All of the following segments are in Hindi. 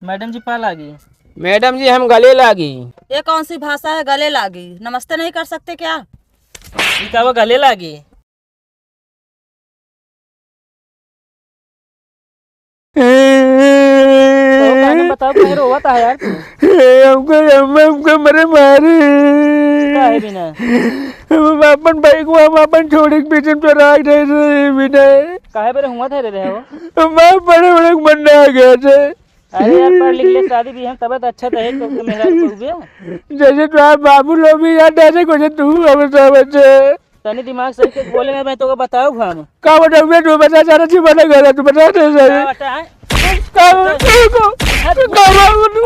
मैडम जी पा लागी। मैडम जी हम गले लागी। ये कौन सी भाषा है गले लागी? नमस्ते नहीं कर सकते क्या? ये का वो गले लागी। तो गाना बताओ कहीं रोवत है यार तू। हमको मरे मारे काहे बिना हम अपन भाई को हम अपन छोड़ के पीछे तो राज रहे बिना काहे पर हुआ था रे हो। हम बड़े बड़े बनने आ गए थे। अरे यार पढ़ लिख ले शादी भी हम तब अच्छा तो है तो मेरा को गया जैसे तुम्हारे बाबू लोग भी यार ऐसे कुछ तू अब सब बच्चे तनी दिमाग सही से बोले ना मैं तो बताओ हम का बताऊंगा तू बता जा रहा थी बना गया तू बता दे सही बता है का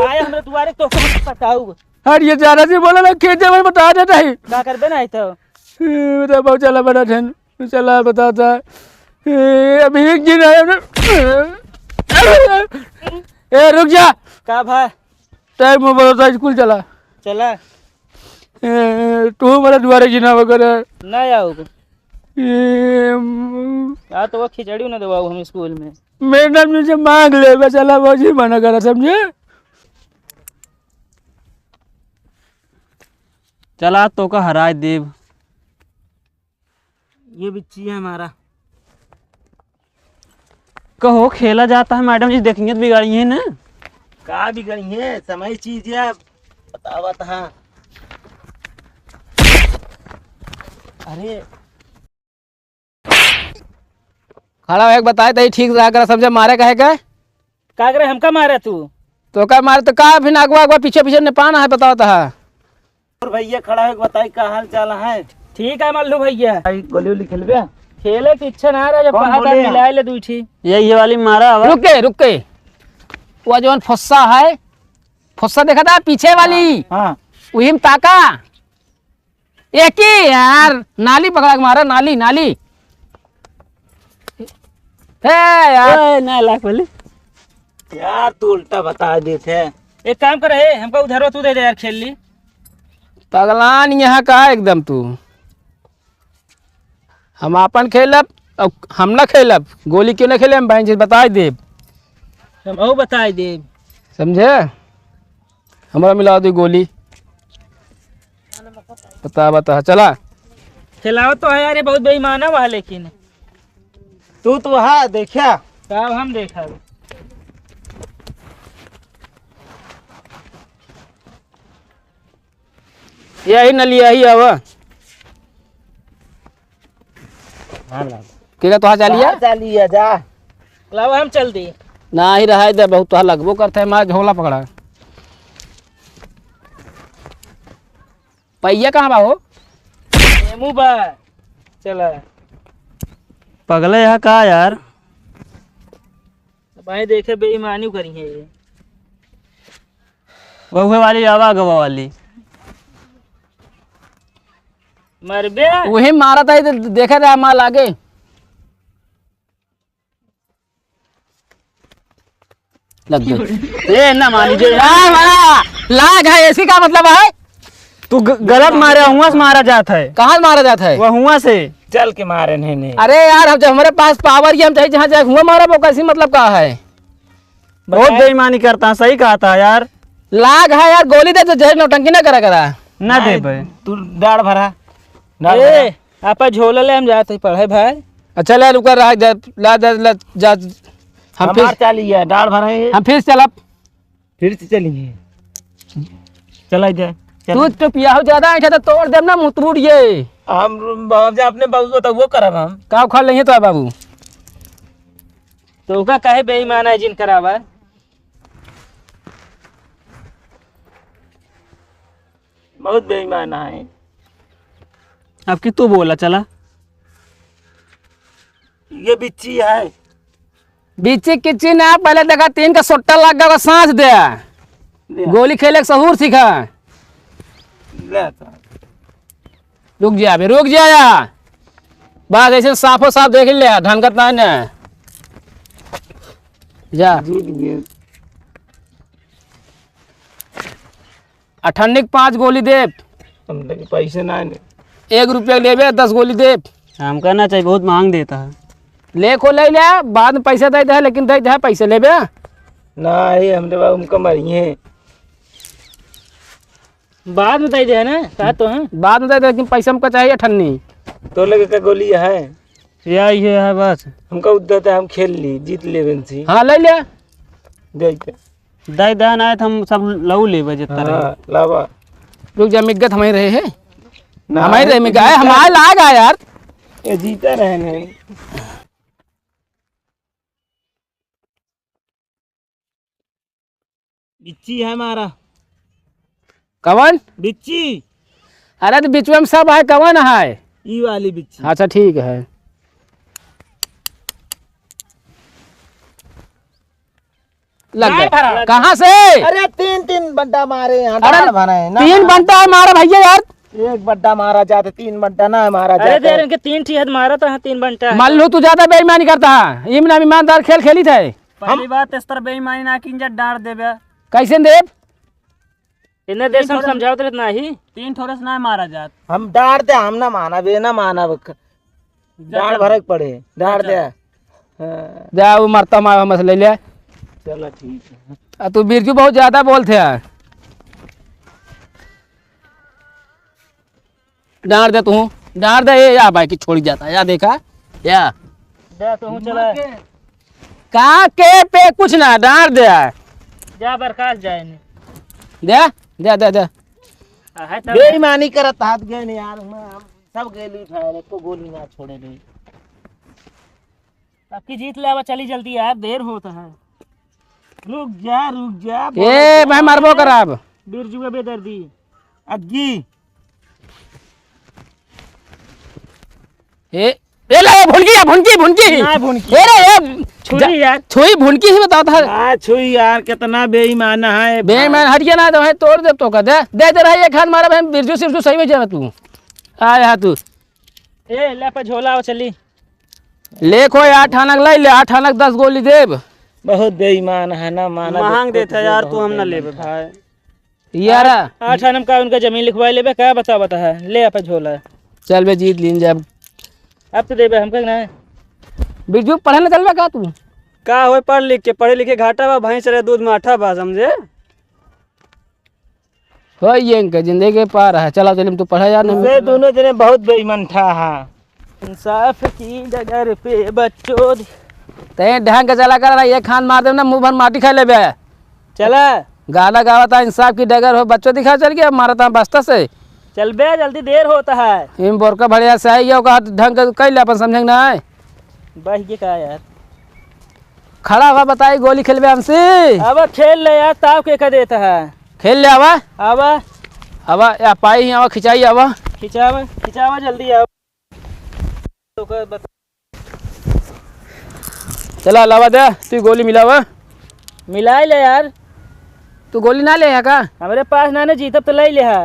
आए हमरे दुआरे तो बताओ हर ये जा रहा थी बोला ना खेते में बता देता है का करबे ना तो बता बहुत चला बड़ा ठन चला बताता अभी एक दिन आया ए रुक जा का भाई टाइम में बोलता स्कूल चला चला तू मेरे द्वारे जीना वगैरह ना आओ आ तो वो खिचड़ी ना दबाओ हम स्कूल में मैडम ने से मांग ले बस चला वो जी मना करा समझे। चला तो का हराज देव ये बिच्ची है हमारा कहो खेला जाता है मैडम जी देखेंगे तो बिगाड़ी है ना का बिगड़ी है समय चीज है बतावा था। अरे खड़ा है बताए तो ठीक रहा कर समझे मारे कहे का का करे हमका मारा तू तो का मारे तो का फिर अगवा अगवा पीछे पीछे ने पाना है बताओ था और भैया खड़ा है बताई का हाल चाल है। ठीक है मल्लू भैया गोली वोली खेलबे खेले की इच्छा ना रहा जब पहाड़ मिलाए ले दूठी ये वाली मारा हवा रुक के वो जो फुस्सा है फुस्सा देखा था पीछे वाली हाँ वही में ताका एक ही यार नाली पकड़ा के मारा नाली नाली है यार ना लाख वाली यार तू उल्टा बता देते एक काम करे हमको उधर तू दे दे यार खेल ली पगलान यहाँ का एकदम तू हम अपन खेलब हम ना खेलब गोली क्यों ना खेले हम भाई बता देब हम बताए दे समझे हमारा मिला दो गोली बता चला खिलाओ तो है यार ये बहुत बेईमान है वह लेकिन तू तो हाँ देखा साहब हम देखा यही न लिया ही अब क्या तो चलिए चलिए जा लाओ हम चल दी ना ही रहा दे बहुत तो लगबो करते है मार झोला पकड़ा पैया कहाँ बा हो मुँह बा चला पगला यहाँ का यार भाई देखे बेईमानी करी है ये वह वाली आवा गवा वाली मरबे वही मारा था देखे थे माल आगे लग गए ए ना मान लीजिए लाग है ऐसी का मतलब है तू गलत मारा हुआ से मारा जाता है कहाँ मारा जाता है वह हुआ से चल के मारे नहीं अरे यार हम जब हमारे पास पावर की हम चाहिए जहाँ जाए हुआ मारा वो कैसी मतलब कहा है बहुत बेईमानी करता है सही कहा था यार लाग है यार गोली दे तो जहर नौटंकी ना करा करा ना दे भाई तू डाढ़ भरा आप झोला ले हम जाते पढ़े भाई अच्छा ले रुका रहा जा हम फिर चलिए डाढ़ भरा हम फिर चलब फिर से चलिए चला जाए तू तो पिया हो ज्यादा ऐठा तो तोड़ देम ना मुतबूर ये हम अपने बाबू को तो वो करब हम का खा लेंगे तो बाबू तो का काहे बेईमान है जिन करावा बहुत बेईमान है अब कि तू बोला चला ये बिच्ची है बीची किची ना पहले देखा 3 का सोट्टा लग गया सांस दे गोली खेले के सहूर सीखा रुक जा यार बस ऐसे साफो साफ देख लिया ढंगत ना ने जा अठन्नी 5 गोली दे पैसे ना 1 रुपया लेबे 10 गोली दे हम कहना चाहिए बहुत मांग देता है ले को ले ले बाद में पैसा दे दे लेकिन दे दे पैसे लेबे ना ये हमने बाबू उनका मरिए बाद में बताई दे ना कहा तो है बाद में दे दे, लेकिन पैसा हमको चाहिए ठन्नी। तो लगे का गोली है यही है बस हमका उद्दत है हम खेल ली जीत ले बेंसी हाँ ले लिया दे के दाई दान आए तो हम सब लऊ ले बजे हाँ लावा रुक जा मिगत हमारे रहे है हमारे रहे मिगा है हमारे लाग आ यार ये जीता रहे नहीं बिच्ची है हमारा कवन बिच्ची अरे तो बीच में सब है कवन है ई वाली बिच्ची अच्छा ठीक है लग गया कहाँ से अरे तीन बड्डा मारे यहाँ अरे डाल भरा है ना 3 बनता है मारा भैया यार एक बड्डा मारा जाता 3 बड्डा ना मारा जाता अरे देर इनके 3 ठीक मारा तो 3 बंटा मान लो तू ज्यादा बेईमानी करता है इमन ईमानदार खेल खेली थे पहली बात इस तरह बेईमानी ना किन जा डांट देबे कैसे देव इन्हें देश हम समझाओ ना ही 3 थोड़े से ना मारा जात हम डांट दे हम ना माना बे ना माना डांट भरक पड़े डांट दे जा वो मरता मारा मस ले लिया चलो ठीक है तू बिरजू बहुत ज्यादा बोलते हैं डांट दे तू डांट दे या भाई की छोड़ी जाता है या देखा या दे तो चला कहाँ के पे कुछ ना डांट दे जा बर्खास्त जाए ने दे दे दे दे बेईमानी करत हाथ गए ने यार हम सब गेली उठाए को गोली ना छोड़े नहीं आपकी जीत ले आवा चली जल्दी यार देर होता है रुक जा ए मैं मरबो कराब बिरजू बेदर्दी अग्गी ए ए ले भुनकी ना भुनकी ए रे ए छुरी यार छुई भुनकी ही बताओ था हां छुई यार कितना बेईमान है बेईमान हट गया ना तो है तोड़ दे तो का दे दे दे रहा एक हाथ मारा बहन बिरजू सिर्फ सही में जा तू आ या तू ए ले पे झोला हो चली ले को 8 आनक ले ले 8 आनक 10 गोली देब बहुत बेईमान है ना माना मांग देता यार तू हम ना लेबे भाई यार 8 आनम का उनका जमीन लिखवाई लेबे क्या बता है ले पे झोला चल बे जीत लीन जब अब तो देबे हमका ना बिरजू पढ़े ना चलबे का तू का होए पढ़ लिख के पढ़े लिखे घाटा बा भैंस रे दूध में आटा बा समझे हो ये इनके जिंदगी के पार है चला चल तू पढ़ा यार वे दोनों जने बहुत बेईमान था हां इंसाफ की जगह पे बच्चों ते ढंग के चला कर ये खान मार दे ना मुंह भर माटी खा लेबे चला गाना गावता इंसाफ की डगर हो बच्चों दिखा चल गया मारता बस्ता से चल बे जल्दी देर होता है इन बोरका बढ़िया से आई का ढंग के कैले अपन समझे ना है बह के का यार खड़ा हुआ बताई गोली खेलबे हमसे अब खेल ले यार ताव के देता है खेल ले आवा आवा आवा या पाई ही आवा खिंचाई आवा खिंचावा जल्दी आओ तो कर बता चला लावा दे तू गोली मिलावा मिलाई ले यार तू गोली ना ले है का हमारे पास ना ने जीतब तो ले ले है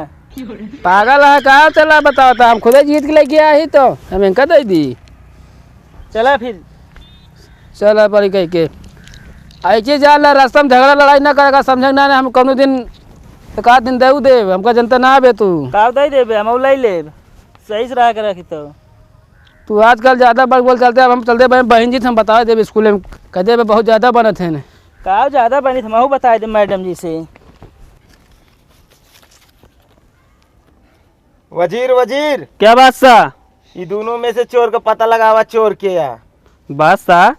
पागल है का चला बताओ तो हम खुद जीत के लेके आए ही तो हम इनका दे दी चला फिर चला पड़ी कह के ऐसे जा रास्ता में झगड़ा लड़ाई ना करेगा समझे ना हम कोनो दिन एक आध दिन देऊ दे हमका जनता ना आवे तू काव दे देबे हम ले ले सही से रहा कर रखी तो तू आजकल ज़्यादा बड़ बोल चलते अब हम चलते बहन जी हम बता देवे स्कूल में कहते बहुत ज़्यादा बनत है काव ज़्यादा बनी थे मैं बता दे मैडम जी से वजीर क्या बादशाह ये दोनों में से चोर का पता लगावा चोर के या बादशाह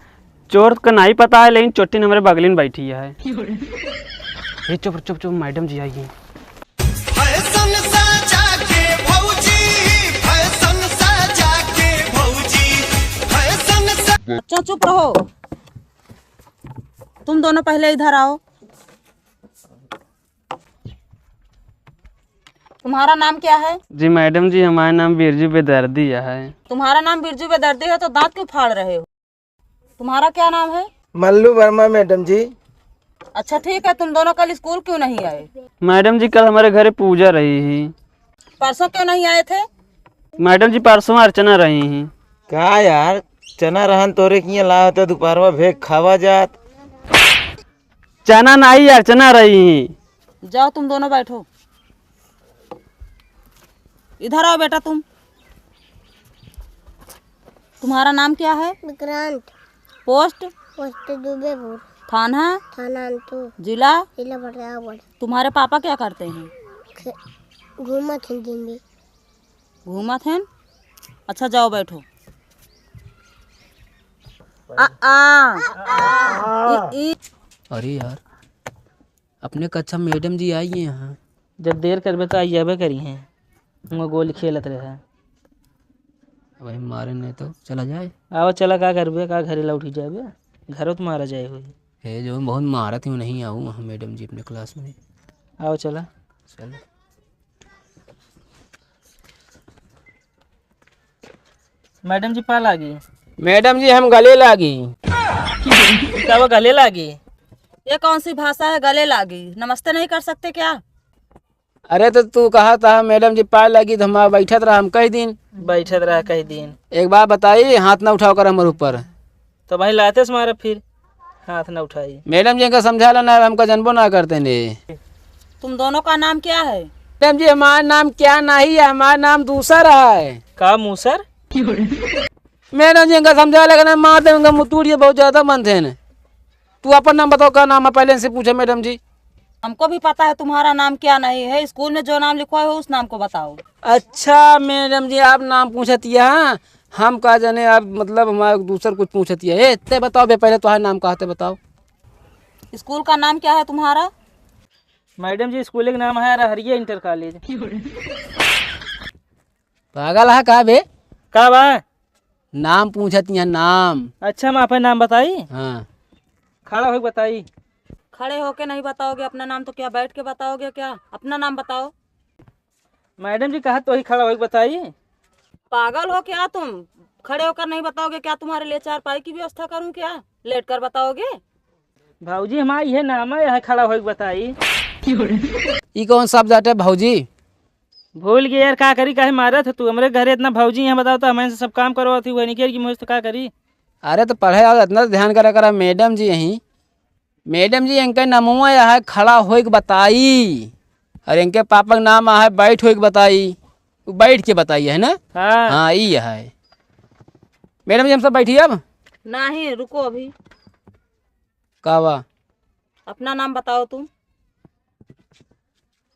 चोर का नहीं पता है लेकिन चोटी हमारे बगली में बैठी है ये चुप चुप चुप मैडम जी आइए बच्चों चुप रहो। तुम दोनों पहले इधर आओ। तुम्हारा नाम क्या है? जी मैडम जी हमारा नाम बिरजू बेदर्दी है। तुम्हारा नाम बिरजू बेदर्दी है तो दांत क्यों फाड़ रहे हो? तुम्हारा क्या नाम है? मल्लू वर्मा मैडम जी। अच्छा ठीक है, तुम दोनों कल स्कूल क्यों नहीं आए? मैडम जी कल हमारे घर पूजा रही ही। परसों क्यों नहीं आए थे? मैडम जी परसों अर्चना रही ही। कहा यार चना रहन तोरे किया ला तो दोपहरवा भेग खावा जात। चना नहीं अर्चना रही ही। जाओ तुम दोनों बैठो। इधर आओ बेटा तुम। तुम्हारा नाम क्या है? विक्रांत। पोस्ट? पोस्ट दुबेपुर। थाना थाना तो जिला जिला बड़ा तुम्हारे पापा क्या करते हैं? घूमा थे दिन में। घूमा थे। अच्छा जाओ बैठो। आ अरे यार अपने कक्षा मैडम जी आई है यहाँ। जब देर करबे तो आई जाबे करी हैं, हम गोली खेलत रहे। वही मारे नहीं तो चला जाए। आओ चला, का करबे, का घरे लौटी जाबे, घरों तो मारा जाए हुई। है जो बहुत मारा थी, नहीं आऊँ वहाँ मैडम जी अपने क्लास में। आओ चला। चल मैडम जी पा लागी। मैडम जी हम गले लागी। क्या वो गले लागी? ये कौन सी भाषा है गले लागी? नमस्ते नहीं कर सकते क्या? अरे तो तू कहा था मैडम जी पाए लगी तो हम बैठत रहा, हम कई दिन बैठत रहा कई दिन। एक बार बताई हाथ ना उठाओ कर हमारे ऊपर। तो भाई लाते से मारा, फिर हाथ ना उठाई। मैडम जी का समझा ला ना, हमका जनबो ना करते ने। तुम दोनों का नाम क्या है? मैडम जी हमारा नाम क्या नहीं है, हमारा नाम दूसरा है। का मूसर? मैडम जी का समझा लगा ना, मार देंगे मुतूड़िए बहुत ज्यादा मन थे। तू अपन नाम बताओ, क्या नाम है पहले से पूछे मैडम जी। हमको भी पता है तुम्हारा नाम क्या नहीं है, स्कूल में जो नाम लिखवाए हो उस नाम को बताओ। अच्छा मैडम जी आप नाम पूछती है, हम कहा जाने आप मतलब हमारे दूसर कुछ पूछती है। इतने बताओ बे, पहले तुम्हारा नाम कहा थे बताओ। स्कूल का नाम क्या है तुम्हारा? मैडम जी स्कूल का नाम है रहरिया इंटर कॉलेज। पागल है कहा बे? का बा? नाम पूछती है नाम। अच्छा मैं अपना नाम बताई। हाँ खड़ा हो बताई। खड़े होके नहीं बताओगे अपना नाम तो क्या बैठ के बताओगे क्या? अपना नाम बताओ। मैडम जी कहा तो ही खड़ा हो बताई। पागल हो क्या तुम? खड़े होकर नहीं बताओगे क्या? तुम्हारे लिए चारपाई की व्यवस्था करूं क्या? लेट कर बताओगे? भाऊजी हमारा यह नाम है, यह खड़ा हो बताई। ये कौन शब्द आते भाऊजी? भूल गया यार, का करी, काहे मारा था तू हमारे घर इतना? भाऊजी यहाँ बताओ तो हमें सब काम करो थी, वही नहीं की मुझे तो का करी। अरे तो पढ़े आओ इतना ध्यान करा मैडम जी यहीं। मैडम जी इनका नमुआ है खड़ा हो बताई, और इनके पापा का नाम है बैठ हो बताई। बैठ के बताई है ना? हाँ हाँ ये है। मैडम जी हम सब बैठिए अब। नहीं रुको अभी। कावा अपना नाम बताओ तुम।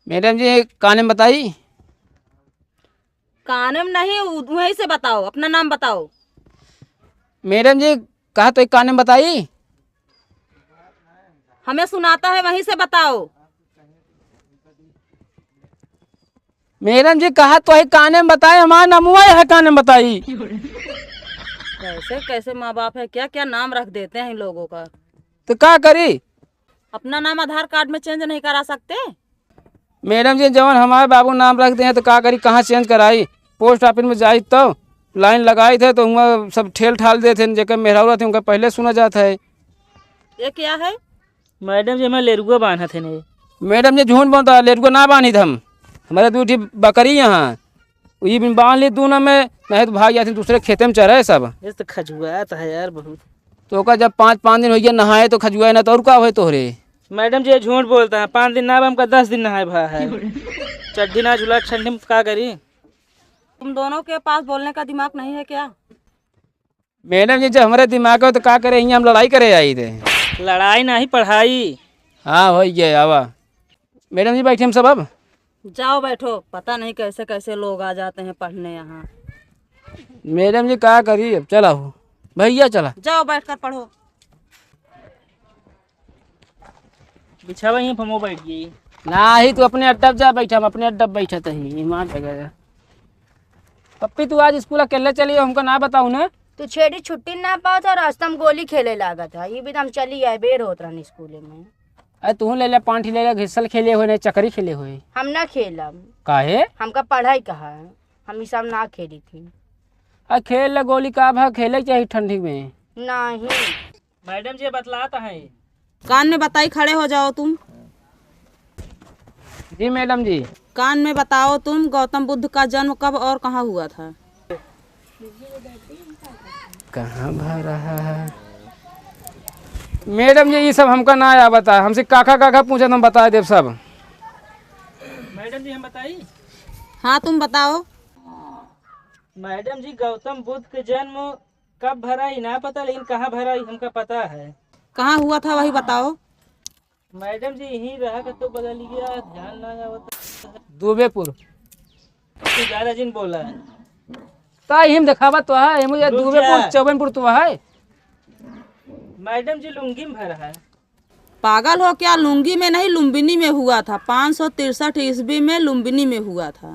मैडम जी काने में बताई। काने में नहीं, वहीं से बताओ, अपना नाम बताओ। मैडम जी कहा तो एक काने में बताई। हमें सुनाता है, वहीं से बताओ। मैडम जी कहा तो एक काने में बताए, हमारा नमुआ है काने में बताई। कैसे कैसे माँ बाप है, क्या क्या नाम रख देते हैं इन लोगों का। तो क्या करी? अपना नाम आधार कार्ड में चेंज नहीं करा सकते? मैडम जी जवन हमारे बाबू नाम रखते हैं तो क्या करी, कहाँ चेंज कराई? पोस्ट ऑफिस में जाई तो लाइन लगाई थे तो वहाँ सब ठेल ठाल देते थे, जेकर मेहराउरा थे उनका पहले सुना जाता है। ये क्या है? मैडम जी हमें लेरुआ बांधा थे ने। मैडम जी झूठ बोलता, लेट को ना बांधी हम। हमारे दूठी बकरी यहाँ ये भी बांध ली दोनों में, नहीं तो भाग जाती दूसरे खेते में चढ़े सब। ये तो खजुआ है यार बहुत। तो का जब 5 दिन हो गया नहाए तो खजुआ ना तो और का हो तोहरे। मैडम जी ये झूठ बोलता है, 5 दिन ना हमका 10 दिन नहाए भा है। चड्डी ना झुला ठंडी में का करी। तुम दोनों के पास बोलने का दिमाग नहीं है क्या? मैडम जी जब हमारे दिमाग हो तो क्या करे, हम लड़ाई करे आई थे। लड़ाई नहीं पढ़ाई। हाँ हो गया आवा। मैडम जी बैठे हम सब अब। जाओ बैठो, पता नहीं कैसे कैसे लोग आ जाते हैं पढ़ने यहाँ। मैडम जी क्या करी, अब चला हो भैया चला। जाओ बैठकर पढ़ो। बिछावा यहीं फमो बैठ गई। ना ही तू अपने अड्डा जा बैठा, हम अपने अड्डा बैठा ही ईमान लगा। पप्पी तू आज स्कूल अकेले चली, हमको ना बताऊ ना। तू छेड़ी छुट्टी ना पाओ तो रास्ता में गोली खेले लागा था, ये भी हम चली आए बेर होत रहनी स्कूल में। अरे तू ले ले पांठी ले ले, घिसल खेले हुए, चकरी खेले हुए। हम ना खेला, काहे? हमका पढ़ाई कहा है, हम ये सब ना खेली थी। अरे खेल ले गोली का भा, खेले चाहिए ठंडी में। नहीं मैडम जी बतलाता है। कान में बताई, खड़े हो जाओ तुम। जी मैडम जी। कान में बताओ तुम, गौतम बुद्ध का जन्म कब और कहाँ हुआ था? कहाँ भा रहा है मैडम जी, ये सब हमका ना आया बता, हमसे काका काका पूछा तो हम बता देव सब। मैडम जी हम बताई। हाँ तुम बताओ। मैडम जी गौतम बुद्ध के जन्म कब भरा ही ना पता, लेकिन कहाँ भरा ही हमका पता है। कहाँ हुआ था वही बताओ। मैडम जी यहीं रहा का तो बदल गया, ध्यान ना आवत। दुबेपुर तू ज्यादा जिन बोला है। ता हिम दिखावा तो है मुझे रुक दुबेपुर जा। चौबनपुर तो है। मैडम जी लुंगी में भरा है। पागल हो क्या, लुंगी में नहीं लुम्बिनी में हुआ था। 563 ईस्वी में लुम्बिनी में हुआ था।